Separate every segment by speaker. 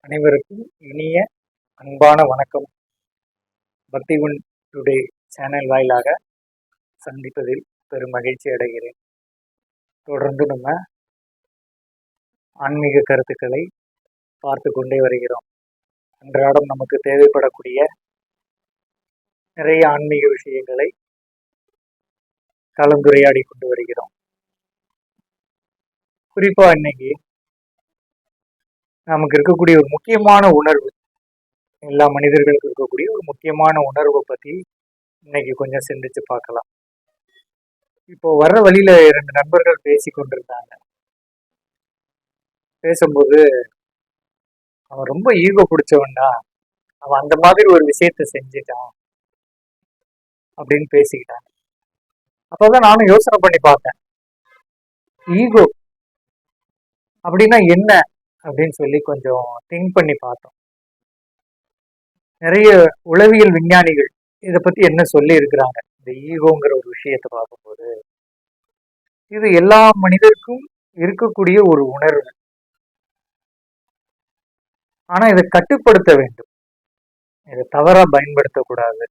Speaker 1: அனைவருக்கும் இனிய அன்பான வணக்கம். பக்திவன் டுடே சேனல் வாயிலாக சந்திப்பதில் பெரும் மகிழ்ச்சி அடைகிறேன். தொடர்ந்து நம்ம ஆன்மீக கருத்துக்களை பார்த்து கொண்டே வருகிறோம். அன்றாடம் நமக்கு தேவைப்படக்கூடிய நிறைய ஆன்மீக விஷயங்களை கலந்துரையாடி கொண்டு வருகிறோம். குறிப்பா இன்னைக்கு நமக்கு இருக்கக்கூடிய ஒரு முக்கியமான உணர்வு, எல்லா மனிதர்களுக்கும் இருக்கக்கூடிய ஒரு முக்கியமான உணர்வை பத்தி இன்னைக்கு கொஞ்சம் சிந்திச்சு பார்க்கலாம். இப்போ வர்ற வழியில 2 நண்பர்கள் பேசி கொண்டிருந்தாங்க. பேசும்போது அவன் ரொம்ப ஈகோ பிடிச்சவன்டா, அவன் அந்த மாதிரி ஒரு விஷயத்த செஞ்சுட்டான் அப்படின்னு பேசிக்கிட்டாங்க. அப்பதான் நானும் யோசனை பண்ணி பார்த்தேன், ஈகோ அப்படின்னா என்ன அப்படின்னு சொல்லி கொஞ்சம் திங்க் பண்ணி பார்த்தோம். நிறைய உளவியல் விஞ்ஞானிகள் இதை பத்தி என்ன சொல்லி இருக்கிறாங்க. இந்த ஈகோங்கிற ஒரு விஷயத்தை பார்க்கும்போது இது எல்லா மனிதருக்கும் இருக்கக்கூடிய ஒரு உணர்வு. ஆனா இதை கட்டுப்படுத்த வேண்டும், இதை தவறா பயன்படுத்தக்கூடாது.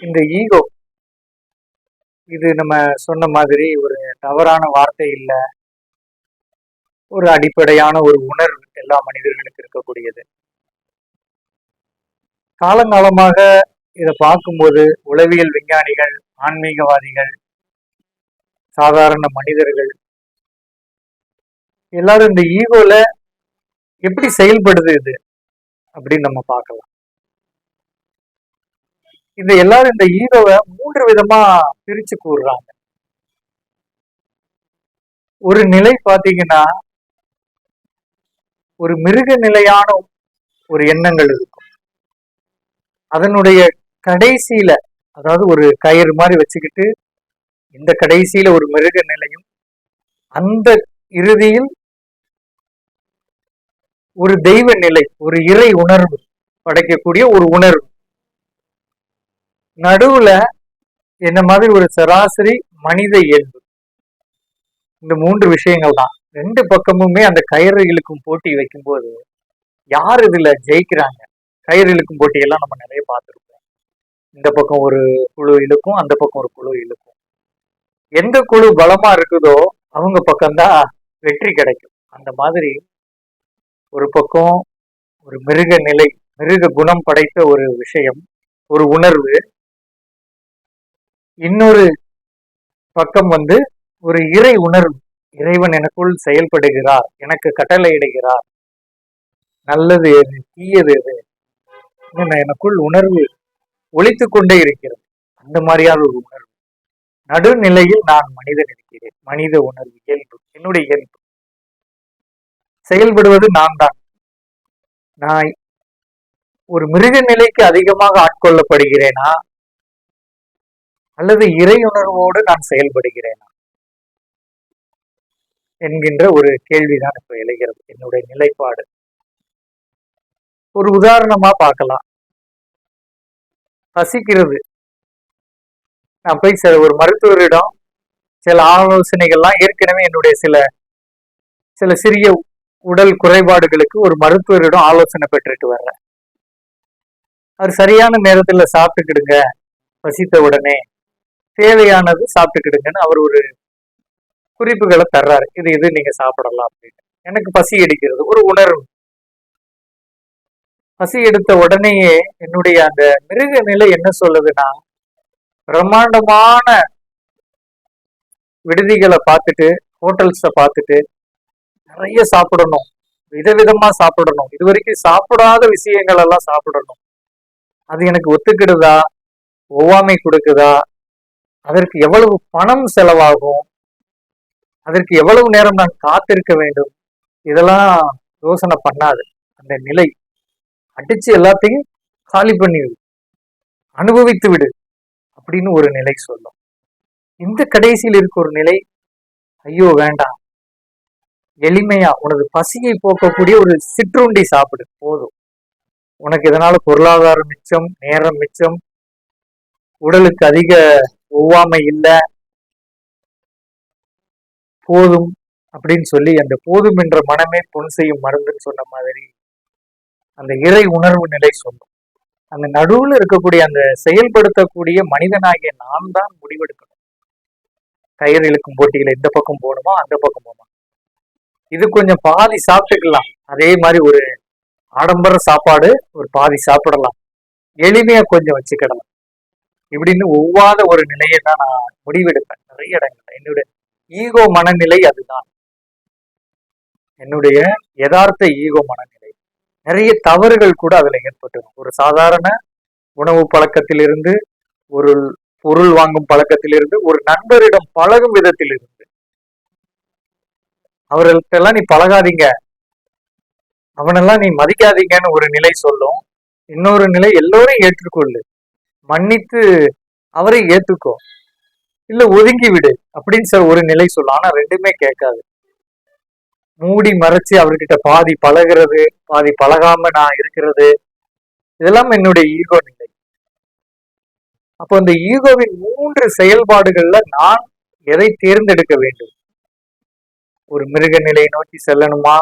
Speaker 1: இந்த ஈகோ இது நம்ம சொன்ன மாதிரி ஒரு தவறான வார்த்தை இல்லை, ஒரு அடிப்படையான ஒரு உணர்வு எல்லா மனிதர்களுக்கு இருக்கக்கூடியது. காலங்காலமாக இதை பார்க்கும்போது உளவியல் விஞ்ஞானிகள், ஆன்மீகவாதிகள், சாதாரண மனிதர்கள் எல்லாரும் இந்த ஈகோல எப்படி செயல்படுது இது அப்படின்னு நம்ம பார்க்கலாம். இது எல்லாரும் இந்த ஈகோவை 3 விதமா பிரிச்சு கூறுறாங்க. ஒரு நிலை பார்த்தீங்கன்னா ஒரு மிருக நிலையான ஒரு எண்ணங்கள் இருக்கும். அதனுடைய கடைசியில, அதாவது ஒரு கயிறு மாதிரி வச்சுக்கிட்டு இந்த கடைசியில ஒரு மிருக நிலையும், அந்த இறுதியில் ஒரு தெய்வ நிலை, ஒரு இறை உணர்வு படைக்கக்கூடிய ஒரு உணர்வு, நடுவுல என்ன மாதிரி ஒரு சராசரி மனித இயல்பு. இந்த 3 விஷயங்கள் தான். 2 பக்கமுமே அந்த கயிறு இழுக்கும் போட்டி வைக்கும்போது யார் இதுல ஜெயிக்கிறாங்க? கயிறு இழுக்கும் போட்டியெல்லாம் நம்ம நிறைய பார்த்துருப்போம். இந்த பக்கம் ஒரு குழு இழுக்கும், அந்த பக்கம் ஒரு குழு இழுக்கும். எந்த குழு பலமா இருக்குதோ அவங்க பக்கம்தான் வெற்றி கிடைக்கும். அந்த மாதிரி ஒரு பக்கம் ஒரு மிருக நிலை, மிருக குணம் படைத்த ஒரு விஷயம், ஒரு உணர்வு. இன்னொரு பக்கம் ஒரு இறை உணர்வு, இறைவன் எனக்குள் செயல்படுகிறார், எனக்கு கட்டளையிடுகிறார், நல்லது எது தீயது எது எனக்குள் உணர்வு ஒலித்து கொண்டே இருக்கிறது. அந்த மாதிரியான ஒரு உணர்வு. நடுநிலையில் நான் மனிதன் இருக்கிறேன், மனித உணர்வு, இயல்பு, என்னுடைய இயல்பு. செயல்படுவது நான் தான். நான் ஒரு மிருக நிலைக்கு அதிகமாக ஆட்கொள்ளப்படுகிறேனா அல்லது இறை உணர்வோடு நான் செயல்படுகிறேனா என்கின்ற ஒரு கேள்விதான் இப்ப எழுகிறது. என்னுடைய நிலைப்பாடு ஒரு உதாரணமா பார்க்கலாம். பசிக்கிறது, நான் போய் ஒரு மருத்துவரிடம் சில ஆலோசனைகள்லாம், ஏற்கனவே என்னுடைய சில சிறிய உடல் குறைபாடுகளுக்கு ஒரு மருத்துவரிடம் ஆலோசனை பெற்றுட்டு வர்றேன். அவர் சரியான நேரத்துல சாப்பிட்டுக்கிடுங்க, பசித்த உடனே தேவையானது சாப்பிட்டுக்கிடுங்கன்னு அவர் ஒரு குறிப்புகளை தர்றாரு. இது நீங்க சாப்பிடலாம் அப்படின்னு. எனக்கு பசி எடுக்கிறது, ஒரு உணர்வு. பசி எடுத்த உடனேயே என்னுடைய அந்த மிருக நிலை என்ன சொல்லுதுன்னா, பிரம்மாண்டமான விடுதிகளை பார்த்துட்டு, ஹோட்டல்ஸை பார்த்துட்டு நிறைய சாப்பிடணும், விதவிதமா சாப்பிடணும், இது வரைக்கும் சாப்பிடாத விஷயங்கள் எல்லாம் சாப்பிடணும். அது எனக்கு ஒத்துக்கிடுதா, ஒவ்வாமை கொடுக்குதா, அதற்கு எவ்வளவு பணம் செலவாகும், அதற்கு எவ்வளவு நேரம் நான் காத்திருக்க வேண்டும், இதெல்லாம் யோசனை பண்ணாது. அந்த நிலை அடிச்சு எல்லாத்தையும் காலி பண்ணிவிடு, அனுபவித்து விடு அப்படின்னு ஒரு நிலை சொல்லும். இந்த கடைசியில் இருக்க ஒரு நிலை, ஐயோ வேண்டாம், எளிமையா உனது பசியை போக்கக்கூடிய ஒரு சிற்றுண்டி சாப்பிடு போதும், உனக்கு இதனால பொருளாதார மிச்சம், நேரம் மிச்சம், உடலுக்கு அதிக ஒவ்வாமை இல்லை, போதும் அப்படின்னு சொல்லி, அந்த போதும் என்ற மனமே பொன் செய்யும் மருந்துன்னு சொன்ன மாதிரி அந்த இறை உணர்வு நிலை சொல்லும். அந்த நடுவுல இருக்கக்கூடிய அந்த செயல்படுத்தக்கூடிய மனிதனாகிய நான் தான் முடிவெடுக்கணும். கயிறு இழுக்கும் போட்டியில இந்த பக்கம் போகணுமா அந்த பக்கம் போகணுமா, இது கொஞ்சம் பாதி சாப்பிட்டுக்கலாம், அதே மாதிரி ஒரு ஆடம்பர சாப்பாடு ஒரு பாதி சாப்பிடலாம், எளிமையா கொஞ்சம் வச்சுக்கிடலாம், இப்படின்னு ஒவ்வாத ஒரு நிலையை தான் நான் முடிவெடுப்பேன் நிறைய இடங்கள்ல. என்னுடைய ஈகோ மனநிலை அதுதான், என்னுடைய யதார்த்த ஈகோ மனநிலை. நிறைய தவறுகள் கூட அதுல ஏற்பட்டுரும். ஒரு சாதாரண உணவு பழக்கத்திலிருந்து, ஒரு பொருள் வாங்கும் பழக்கத்திலிருந்து, ஒரு நண்பரிடம் பழகும் விதத்திலிருந்து, அவர்கள்ட்ட எல்லாம் நீ பழகாதீங்க, அவனெல்லாம் நீ மதிக்காதீங்கன்னு ஒரு நிலை சொல்லும். இன்னொரு நிலை எல்லோரையும் ஏற்றுக்கொள்ளு, மன்னித்து அவரை ஏத்துக்கோ, இல்ல ஒதுங்கி விடு அப்படின்னு ஒரு நிலை சொல்லும். ஆனா ரெண்டுமே கேட்காது. மூடி மறைச்சு அவர்கிட்ட பாதி பழகிறது, பாதி பழகாம நான் இருக்கிறது, இதெல்லாம் என்னுடைய ஈகோ நிலை. அப்போ இந்த ஈகோவின் 3 செயல்பாடுகள்ல நான் எதை தேர்ந்தெடுக்க வேண்டும்? ஒரு மிருக நிலையை நோக்கி செல்லணுமா,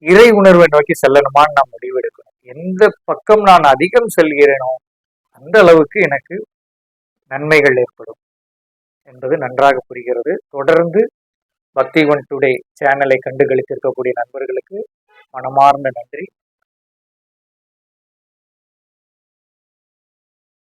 Speaker 1: இறை உணர்வை நோக்கி செல்லணுமான்னு நான் முடிவெடுக்கணும். எந்த பக்கம் நான் அதிகம் செல்கிறேனோ அந்த அளவுக்கு எனக்கு நன்மைகள் ஏற்படும் என்பது நன்றாக புரிகிறது. தொடர்ந்து பக்தி ஒன் டுடே சேனலை கண்டுகளித்திருக்கக்கூடிய நண்பர்களுக்கு மனமார்ந்த நன்றி.